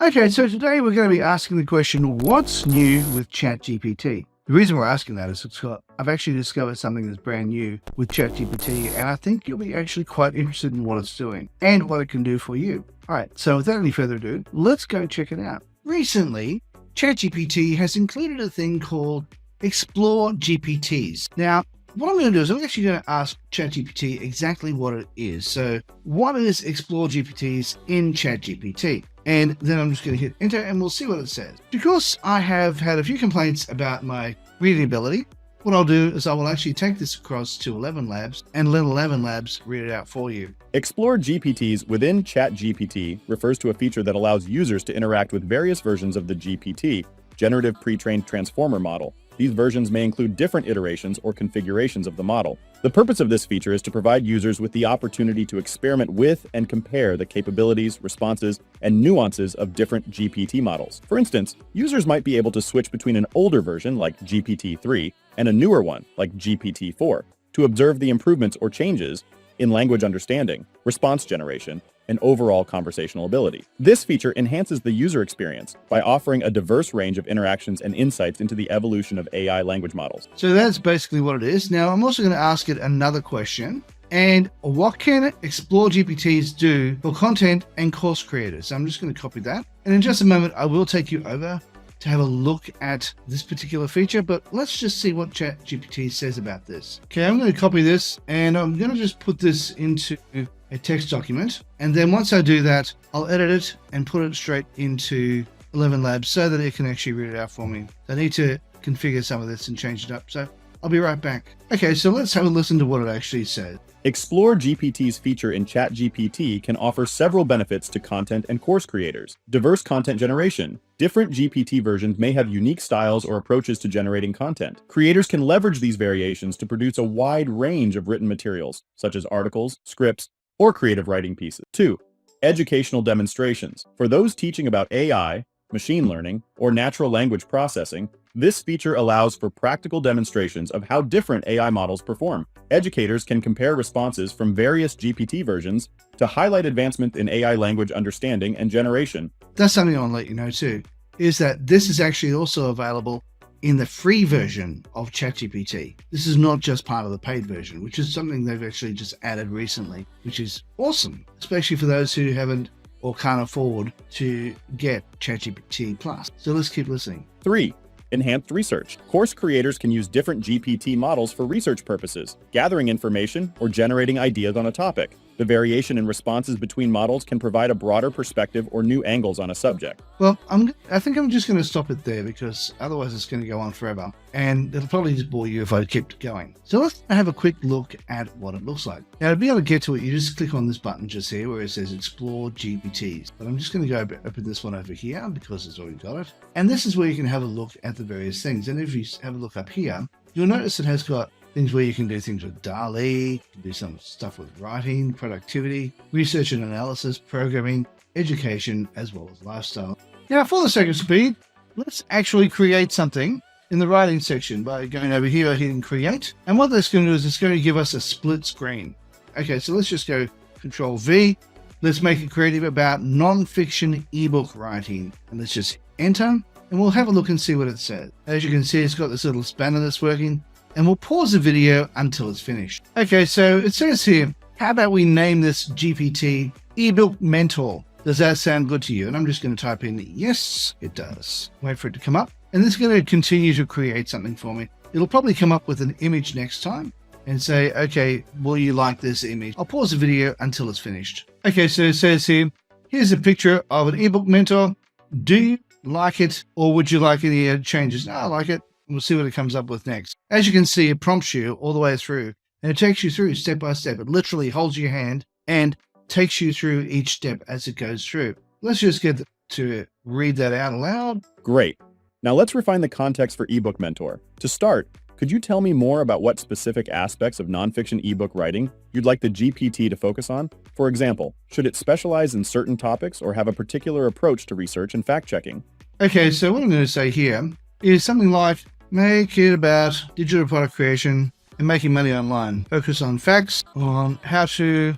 Okay, so today we're going to be asking the question, what's new with ChatGPT? The reason we're asking that is I've actually discovered something that's brand new with ChatGPT, and I think you'll be actually quite interested in what it's doing and what it can do for you. All right, so without any further ado, let's go check it out. Recently, ChatGPT has included a thing called Explore GPTs. Now, what I'm going to do is I'm actually going to ask ChatGPT exactly what it is. So what is Explore GPTs in ChatGPT? And then I'm just going to hit enter and we'll see what it says. Because I have had a few complaints about my reading ability, what I'll do is I will actually take this across to �11Labs and let �11Labs read it out for you. Explore GPTs within ChatGPT refers to a feature that allows users to interact with various versions of the GPT, Generative Pre-trained Transformer model. These versions may include different iterations or configurations of the model. The purpose of this feature is to provide users with the opportunity to experiment with and compare the capabilities, responses, and nuances of different GPT models. For instance, users might be able to switch between an older version, like GPT-3, and a newer one, like GPT-4, to observe the improvements or changes in language understanding, response generation, and overall conversational ability. This feature enhances the user experience by offering a diverse range of interactions and insights into the evolution of AI language models. So that's basically what it is. Now, I'm also going to ask it another question. And what can Explore GPTs do for content and course creators? So I'm just going to copy that. And in just a moment, I will take you over to have a look at this particular feature, but let's just see what ChatGPT says about this. Okay, I'm going to copy this and I'm going to just put this into a text document. And then once I do that, I'll edit it and put it straight into �11Labs so that it can actually read it out for me. I need to configure some of this and change it up. So I'll be right back. Okay, so let's have a listen to what it actually says. Explore GPT's feature in ChatGPT can offer several benefits to content and course creators. Diverse content generation. Different GPT versions may have unique styles or approaches to generating content. Creators can leverage these variations to produce a wide range of written materials, such as articles, scripts, or creative writing pieces. 2. Educational demonstrations. For those teaching about AI, machine learning, or natural language processing, this feature allows for practical demonstrations of how different AI models perform. Educators can compare responses from various GPT versions to highlight advancement in AI language understanding and generation. That's something I want to let you know too, is that this is actually also available in the free version of ChatGPT. This is not just part of the paid version, which is something they've actually just added recently, which is awesome, especially for those who haven't or can't afford to get ChatGPT Plus. So let's keep listening. 3. Enhanced research. Course creators can use different GPT models for research purposes, gathering information, or generating ideas on a topic. The variation in responses between models can provide a broader perspective or new angles on a subject. Well, I think I'm just going to stop it there because otherwise it's going to go on forever and it'll probably just bore you if I kept going. So let's have a quick look at what it looks like. Now, to be able to get to it, you just click on this button just here where it says Explore GPTs. But I'm just going to go open this one over here because it's already got it. And this is where you can have a look at the various things. And if you have a look up here, you'll notice it has got things where you can do things with 𝗣𝗏, you can do some stuff with writing, productivity, research and analysis, programming, education, as well as lifestyle. Now, for the sake of speed, let's actually create something in the writing section by going over here, hitting create. And what that's going to do is it's going to give us a split screen. Okay, so let's just go Control-V. Let's make it creative about non-fiction ebook writing. And let's just enter and we'll have a look and see what it says. As you can see, it's got this little spanner that's working. And we'll pause the video until it's finished. Okay, so it says here, how about we name this GPT ebook mentor? Does that sound good to you? And I'm just going to type in, yes, it does. Wait for it to come up. And this is going to continue to create something for me. It'll probably come up with an image next time and say, okay, will you like this image? I'll pause the video until it's finished. Okay, so it says here, here's a picture of an ebook mentor. Do you like it or would you like any changes? No, I like it. We'll see what it comes up with next. As you can see, it prompts you all the way through and it takes you through step by step. It literally holds your hand and takes you through each step as it goes through. Let's just get to read that out aloud. Great. Now let's refine the context for ebook mentor. To start, could you tell me more about what specific aspects of nonfiction ebook writing you'd like the GPT to focus on? For example, should it specialize in certain topics or have a particular approach to research and fact-checking? Okay, so what I'm going to say here is something like, make it about digital product creation and making money online. Focus on facts on how to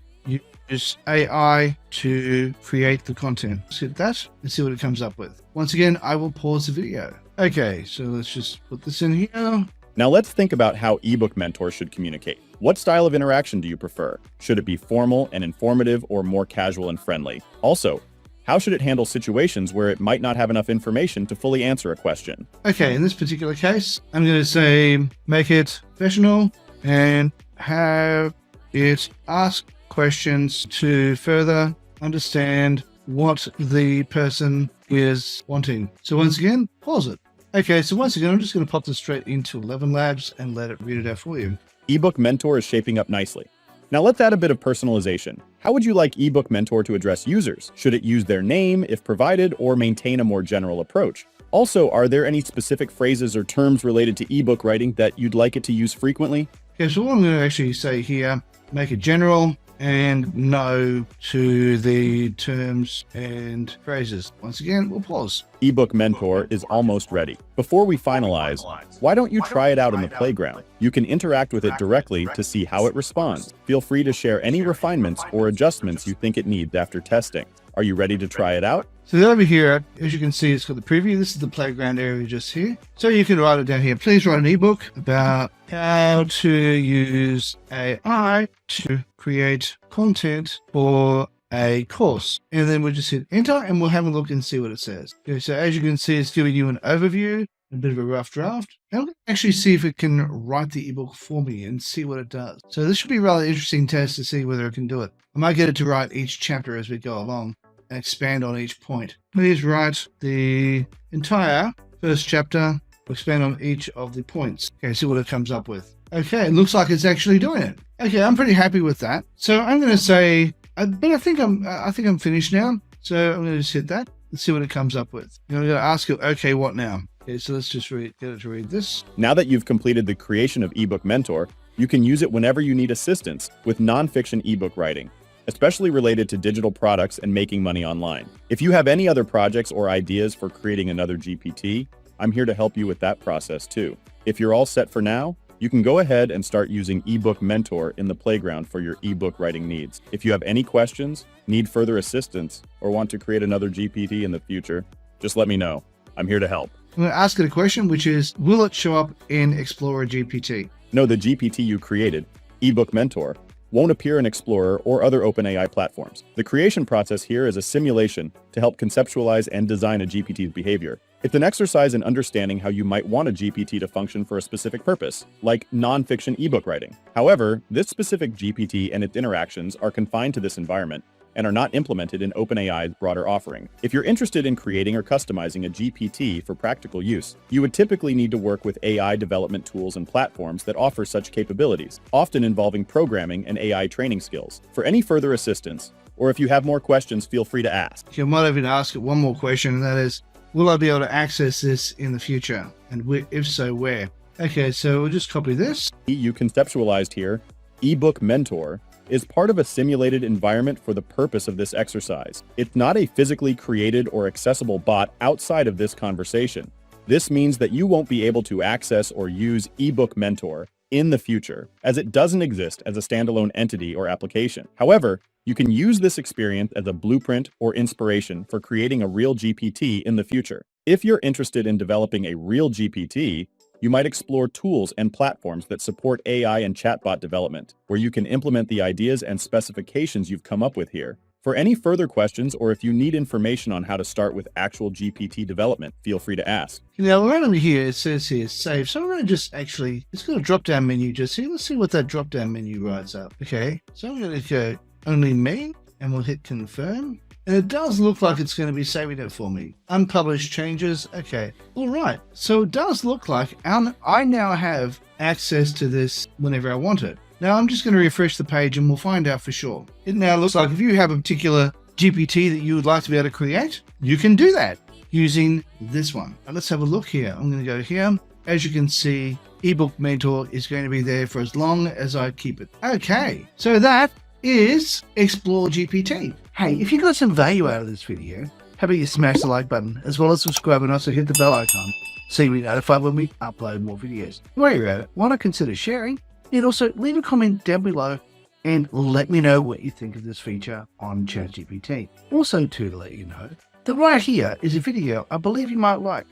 use AI to create the content. Let's hit that and see what it comes up with. Once again, I will pause the video. Okay, so let's just put this in here. Now let's think about how ebook Mentor should communicate. What style of interaction do you prefer? Should it be formal and informative or more casual and friendly? Also, how should it handle situations where it might not have enough information to fully answer a question? Okay, in this particular case, I'm going to say make it professional and have it ask questions to further understand what the person is wanting. So once again, pause it. Okay, so once again, I'm just going to pop this straight into ElevenLabs and let it read it out for you. ebook Mentor is shaping up nicely. Now let's add a bit of personalization. How would you like ebook Mentor to address users? Should it use their name, if provided, or maintain a more general approach? Also, are there any specific phrases or terms related to ebook writing that you'd like it to use frequently? Okay, so what I'm going to actually say here, make it general and no to the terms and phrases. Once again, we'll pause. ebook Mentor is almost ready. Before we finalize, why don't you try it out in the playground? You can interact with it directly to see how it responds. Feel free to share any refinements or adjustments you think it needs after testing. Are you ready to try it out? So then over here, as you can see, it's got the preview. This is the playground area just here. So you can write it down here. Please write an ebook about how to use AI to create content for a course. And then we'll just hit enter and we'll have a look and see what it says. Okay, so as you can see, it's giving you an overview, a bit of a rough draft. And I'm going to actually see if it can write the ebook for me and see what it does. So this should be a rather interesting test to see whether it can do it. I might get it to write each chapter as we go along and expand on each point. Please write the entire first chapter, expand on each of the points. Okay, see what it comes up with. Okay, it looks like it's actually doing it. Okay, I'm pretty happy with that. So I'm going to say, but I think I'm finished now. So I'm going to just hit that and see what it comes up with. And I'm going to ask it, okay, what now? Okay, so let's just get it to read this. Now that you've completed the creation of ebook Mentor, you can use it whenever you need assistance with nonfiction ebook writing, especially related to digital products and making money online. If you have any other projects or ideas for creating another GPT, I'm here to help you with that process too. If you're all set for now, you can go ahead and start using ebook Mentor in the playground for your ebook writing needs. If you have any questions, need further assistance, or want to create another GPT in the future, just let me know. I'm here to help. I'm going to ask it a question, which is, will it show up in Explorer GPT? No, the GPT you created, ebook Mentor, won't appear in Explorer or other OpenAI platforms. The creation process here is a simulation to help conceptualize and design a GPT's behavior. It's an exercise in understanding how you might want a GPT to function for a specific purpose, like nonfiction ebook writing. However, this specific GPT and its interactions are confined to this environment and are not implemented in OpenAI's broader offering. If you're interested in creating or customizing a GPT for practical use, you would typically need to work with AI development tools and platforms that offer such capabilities, often involving programming and AI training skills. For any further assistance, or if you have more questions, feel free to ask. Okay, I might even ask it one more question, and that is, will I be able to access this in the future? And if so, where? Okay, so we'll just copy this. You conceptualized here, ebook Mentor is part of a simulated environment for the purpose of this exercise. It's not a physically created or accessible bot outside of this conversation. This means that you won't be able to access or use ebook Mentor in the future, as it doesn't exist as a standalone entity or application. However, you can use this experience as a blueprint or inspiration for creating a real GPT in the future. If you're interested in developing a real GPT, you might explore tools and platforms that support AI and chatbot development, where you can implement the ideas and specifications you've come up with here. For any further questions, or if you need information on how to start with actual GPT development, feel free to ask. Now, right over here, it says here, save. So I'm going to just actually, it's got a drop-down menu just here. Let's see what that drop-down menu writes up. Okay, so I'm going to go only me, and we'll hit confirm. And it does look like it's going to be saving it for me. Unpublished changes. Okay. All right. So it does look like I now have access to this whenever I want it. Now I'm just going to refresh the page and we'll find out for sure. It now looks like if you have a particular GPT that you would like to be able to create, you can do that using this one. Now let's have a look here. I'm going to go here. As you can see, ebook Mentor is going to be there for as long as I keep it. Okay. So that is Explore GPT. Hey, if you got some value out of this video, how about you smash the like button, as well as subscribe and also hit the bell icon so you'll be notified when we upload more videos. While you're at it, why not consider sharing, and also leave a comment down below and let me know what you think of this feature on ChatGPT. Also, to let you know that right here is a video I believe you might like.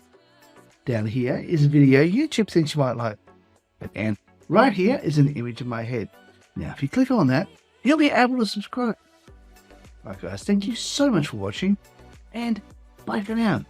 Down here is a video YouTube thinks you might like. And right here is an image of my head. Now, if you click on that, you'll be able to subscribe. Alright guys, thank you so much for watching, and bye for now.